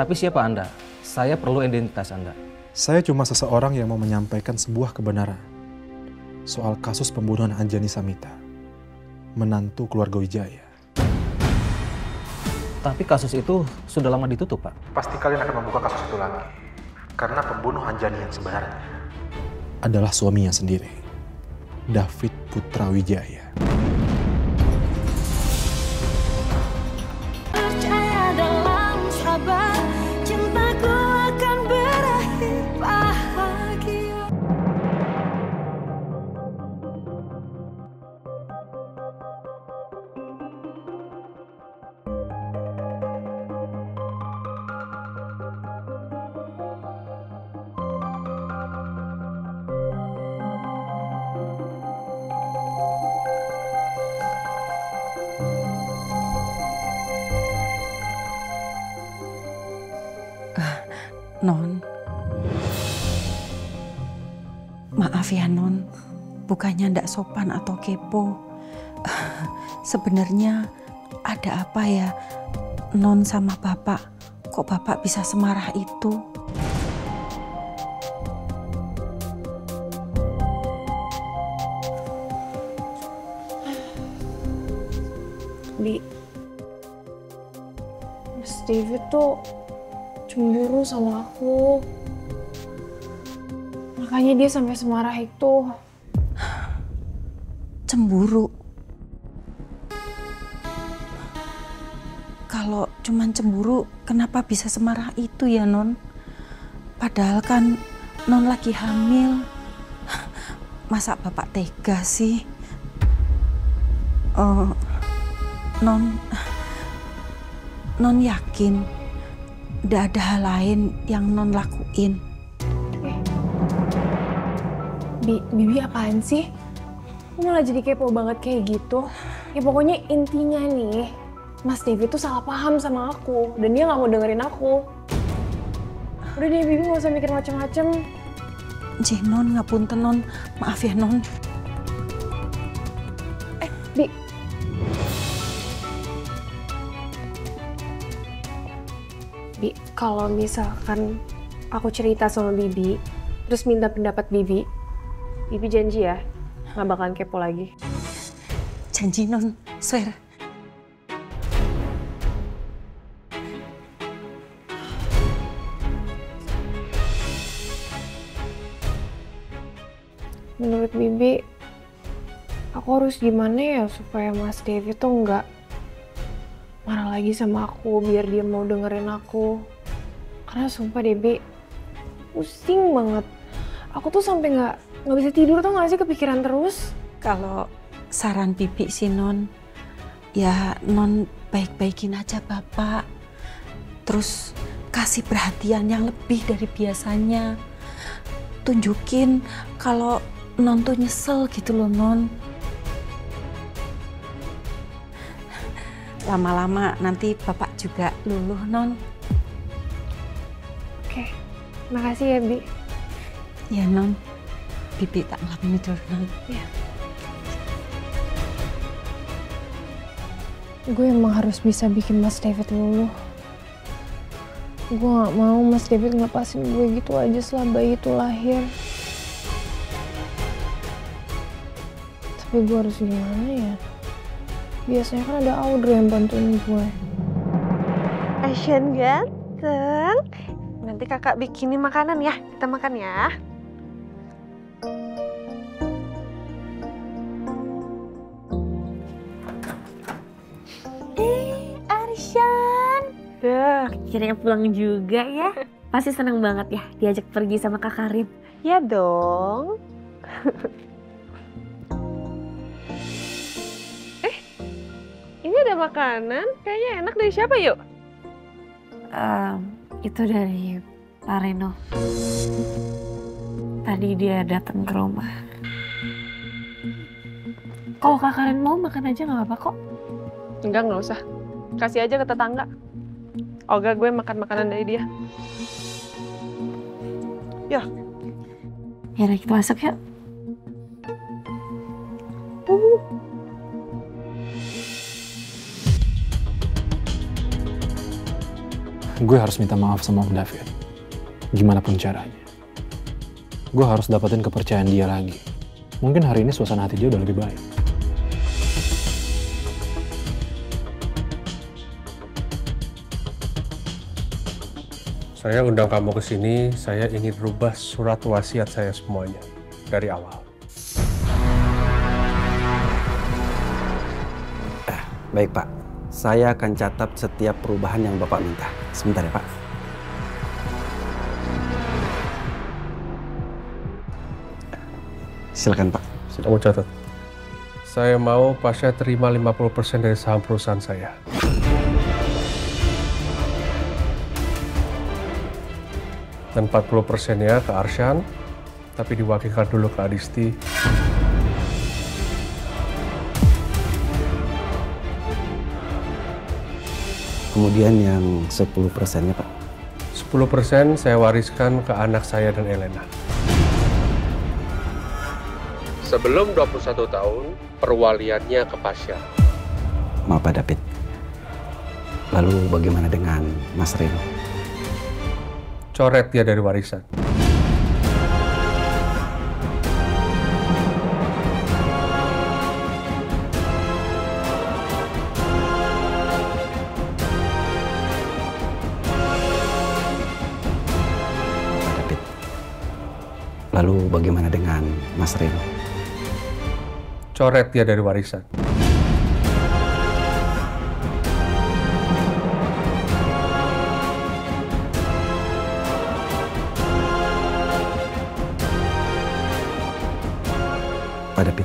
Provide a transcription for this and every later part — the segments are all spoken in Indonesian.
Tapi siapa Anda? Saya perlu identitas Anda. Saya cuma seseorang yang mau menyampaikan sebuah kebenaran soal kasus pembunuhan Anjani Samita, menantu keluarga Wijaya. Tapi kasus itu sudah lama ditutup, Pak. Pasti kalian akan membuka kasus itu lagi. Karena pembunuh Anjani yang sebenarnya adalah suaminya sendiri, David Putra Wijaya. Percaya dalam sabar, cintaku akan berakhir bahagia. Non, maaf ya Non, bukannya ndak sopan atau kepo. Sebenarnya ada apa ya Non sama Bapak? Kok Bapak bisa semarah itu? Bi, Mas David tuh cemburu sama aku. Makanya dia sampai semarah itu. Cemburu? Kalau cuman cemburu, kenapa bisa semarah itu ya Non? Padahal kan Non lagi hamil. Masa Bapak tega sih? Non yakin nggak ada hal lain yang Non lakuin. Bibi apaan sih? Kok malah jadi kepo banget kayak gitu? Ya pokoknya intinya nih, Mas David tuh salah paham sama aku. Dan dia nggak mau dengerin aku. Udah deh Bibi nggak usah mikir macem-macem. Non, ngapunten Non. Maaf ya Non. Bi. Bi, kalau misalkan aku cerita sama Bibi, terus minta pendapat Bibi janji ya, nggak bakalan kepo lagi. Janji Non, swear. Menurut Bibi, aku harus gimana ya supaya Mas David tuh nggak marah lagi sama aku biar dia mau dengerin aku. Karena sumpah deh, Bi, pusing banget. Aku tuh sampai nggak bisa tidur, tau nggak sih, kepikiran terus. Kalau saran Bibi sih Non, ya Non baik-baikin aja Bapak. Terus kasih perhatian yang lebih dari biasanya. Tunjukin kalau Non tuh nyesel gitu loh Non. Lama-lama nanti Bapak juga luluh Non. Oke, makasih ya Bi. Ya Non, Bibi tak ngelapin itu Non. Ya. Gue emang harus bisa bikin Mas David luluh. Gue gak mau Mas David ngelepasin gue gitu aja setelah bayi itu lahir. Tapi gue harus gimana ya? Biasanya kan ada Audrey yang bantuin gue. Asian ganteng. Nanti kakak bikinin makanan ya. Kita makan ya. Arsyan. Duh, akhirnya pulang juga ya. Pasti seneng banget ya diajak pergi sama Kak Karim. Ya dong. Ini ada makanan, kayaknya enak. Dari siapa yuk? Itu dari Pak Reno. Tadi dia datang ke rumah. Kalau Kak Karin mau makan aja nggak apa kok. Enggak usah. Kasih aja ke tetangga. Oga gue makan makanan dari dia. Ya. Ya udah kita masuk yuk. gue harus minta maaf sama Om David. Gimana pun caranya. Gue harus dapetin kepercayaan dia lagi. Mungkin hari ini suasana hati dia udah lebih baik. Saya undang kamu ke sini, saya ingin rubah surat wasiat saya semuanya dari awal. Baik Pak, saya akan catat setiap perubahan yang Bapak minta. Sebentar ya Pak. Silakan Pak. Sudah mau catat. Saya mau Pasha terima 50% dari saham perusahaan saya. Dan 40%-nya ke Arsyan, tapi diwakilkan dulu ke Adisti. Kemudian yang 10%-nya Pak. 10% saya wariskan ke anak saya dan Elena. Sebelum 21 tahun, perwaliannya ke Pasha. Maaf Pak David. Lalu bagaimana dengan Mas Reno? Coret dia dari warisan. Pak David. Lalu bagaimana dengan Mas Reno? Coret dia dari warisan. Pak David.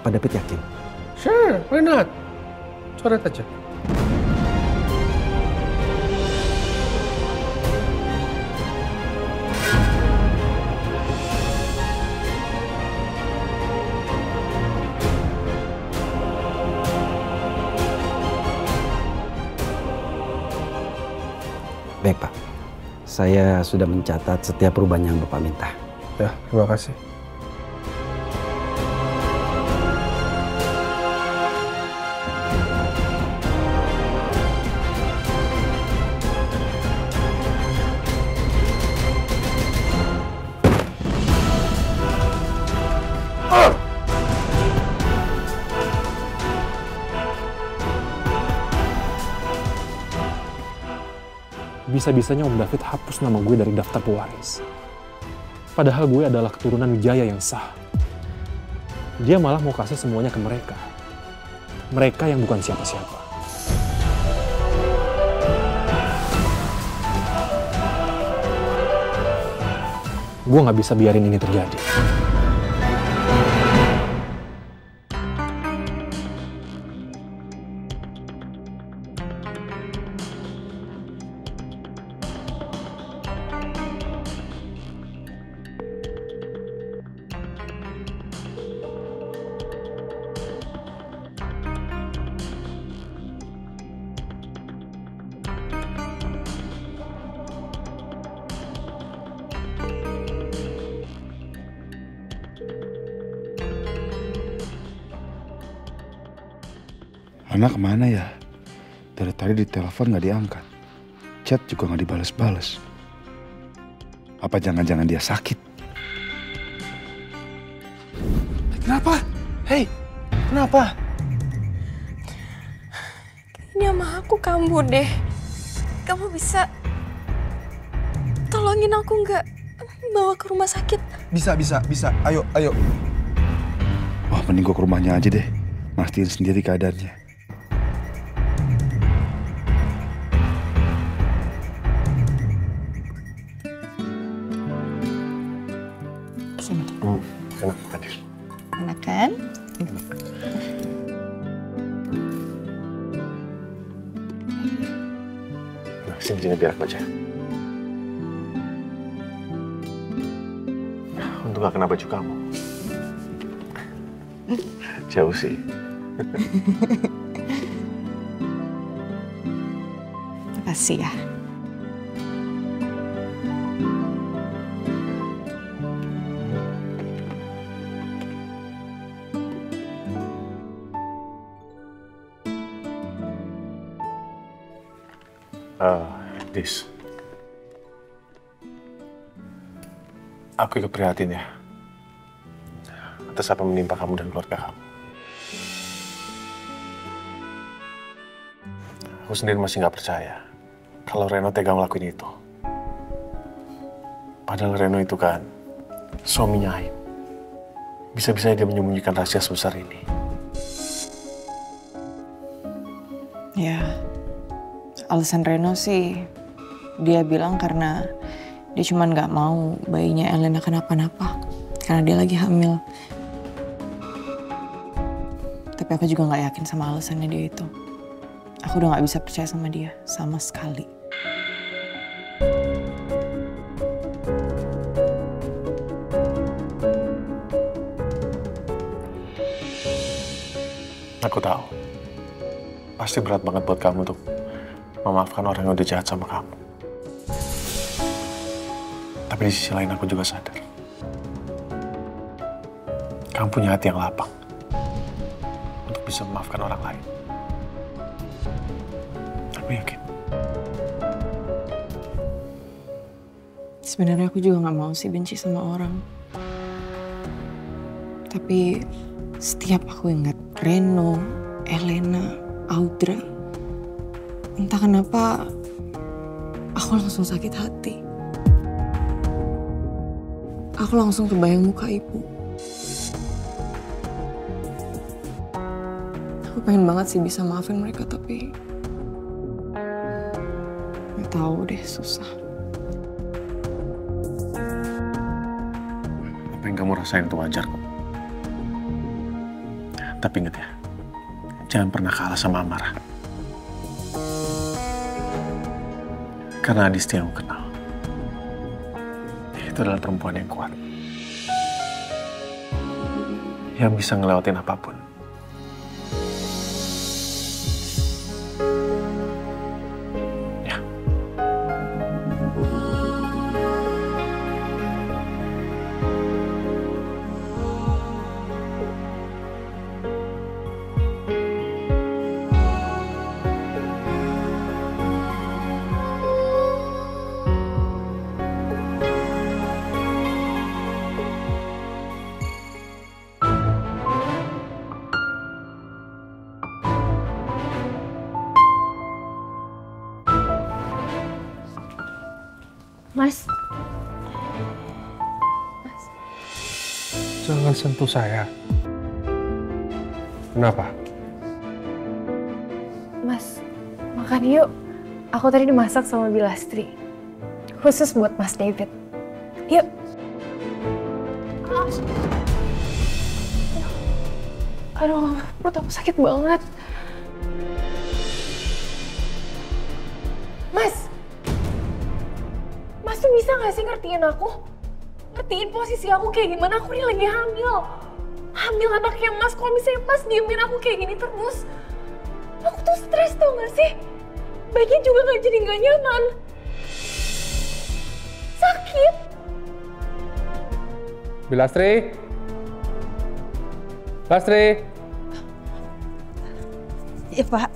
Pak David yakin? Sure, why not? Coret aja. Baik Pak. Saya sudah mencatat setiap perubahan yang Bapak minta. Ya, terima kasih. Bisa-bisanya Om David hapus nama gue dari daftar pewaris. Padahal gue adalah keturunan Wijaya yang sah. Dia malah mau kasih semuanya ke mereka. Mereka yang bukan siapa-siapa. Gue gak bisa biarin ini terjadi. Anak kemana ya? Dari tadi ditelepon nggak diangkat. Chat juga nggak dibales-bales. Apa jangan-jangan dia sakit? Kenapa? Hei, kenapa? Ini sama aku kambuh deh. Kamu bisa tolongin aku nggak bawa ke rumah sakit? Bisa. Ayo. Wah, mending gue ke rumahnya aja deh. Mastiin sendiri keadaannya. Enak tadi. Enak kan? Nah, sini biar aku aja. Untuk gak kena baju kamu. Jauh sih. Makasih ya. Dis. Aku ikut prihatin ya. Atas apa menimpa kamu dan keluarga kamu. Aku sendiri masih nggak percaya kalau Reno tega ngelakuin itu. Padahal Reno itu kan suaminya Aib. Bisa-bisanya dia menyembunyikan rahasia sebesar ini. Ya, alasan Reno sih dia bilang karena dia cuma nggak mau bayinya Elena kenapa-napa karena dia lagi hamil. Tapi aku juga nggak yakin sama alasannya dia itu. Aku udah nggak bisa percaya sama dia sama sekali. Aku tahu. Pasti berat banget buat kamu untuk memaafkan orang yang udah jahat sama kamu. Tapi di sisi lain aku juga sadar. Kamu punya hati yang lapang untuk bisa memaafkan orang lain. Aku yakin. Sebenarnya aku juga nggak mau sih benci sama orang. Tapi setiap aku ingat Reno, Elena, Audra, entah kenapa aku langsung sakit hati. Aku langsung kebayang muka ibu. Aku pengen banget sih bisa maafin mereka, tapi nggak tahu deh, susah. Apa yang kamu rasain itu wajar kok. Tapi ingat ya, jangan pernah kalah sama amarah. Karena Adisti yang aku kenal, itu adalah perempuan yang kuat. Yang bisa ngelewatin apapun. Ya. Mas. Jangan sentuh saya. Kenapa? Mas, makan yuk. Aku tadi dimasak sama Bilastri. Khusus buat Mas David. Yuk. Aduh, perut aku sakit banget. Mas tuh bisa gak sih ngertiin aku? Ngertiin posisi aku kayak gimana? Aku ini lagi hamil. Hamil anaknya Mas. Kalau misalnya Mas diemin aku kayak gini terus, aku tuh stres tau gak sih? Bayinya juga gak jadi gak nyaman. Sakit. Bilastri? Bilastri? Iya, Pak.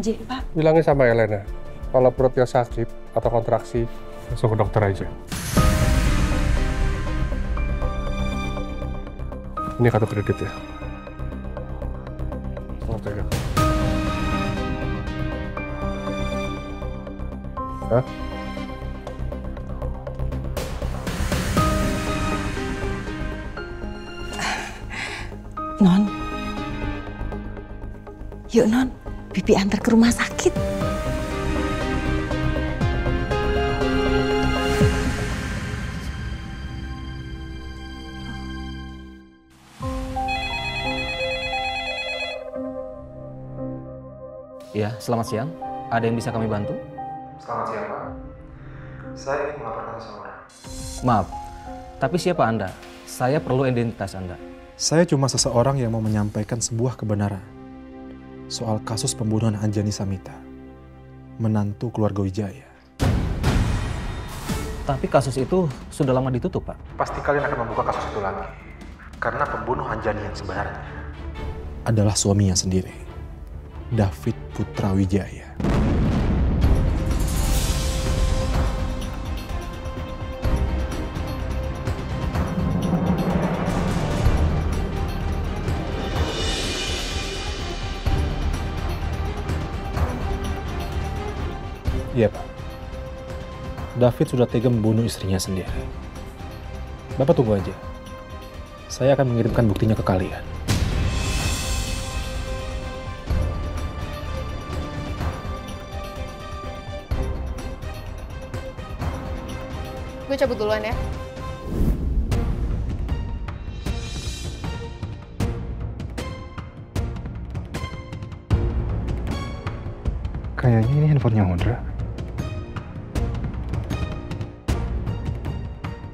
J, Pak. Bilangin sama Elena, kalau perutnya sakit atau kontraksi, langsung ke dokter aja. Ini kartu kredit ya. Tolong jaga. Hah? Non. Yuk, Non. Bibi antar ke rumah sakit. Ya, selamat siang. Ada yang bisa kami bantu? Selamat siang, Pak. Saya ingin melaporkan seseorang. Maaf, tapi siapa Anda? Saya perlu identitas Anda. Saya cuma seseorang yang mau menyampaikan sebuah kebenaran soal kasus pembunuhan Anjani Samita, menantu keluarga Wijaya. Tapi kasus itu sudah lama ditutup, Pak. Pasti kalian akan membuka kasus itu lagi. Karena pembunuh Anjani yang sebenarnya adalah suaminya sendiri. David Putra Wijaya. Iya, Pak. David sudah tega membunuh istrinya sendiri. Bapak tunggu aja. Saya akan mengirimkan buktinya ke kalian. Gue cabut duluan ya. Kayaknya ini handphonenya Audra.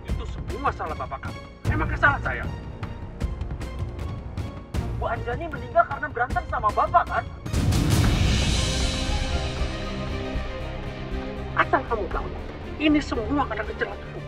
Itu semua salah bapak kamu. Emang salah saya. Bu Anjani meninggal karena berantem sama bapak kan? Asal kamu tahu, ini semua karena kecelakaan.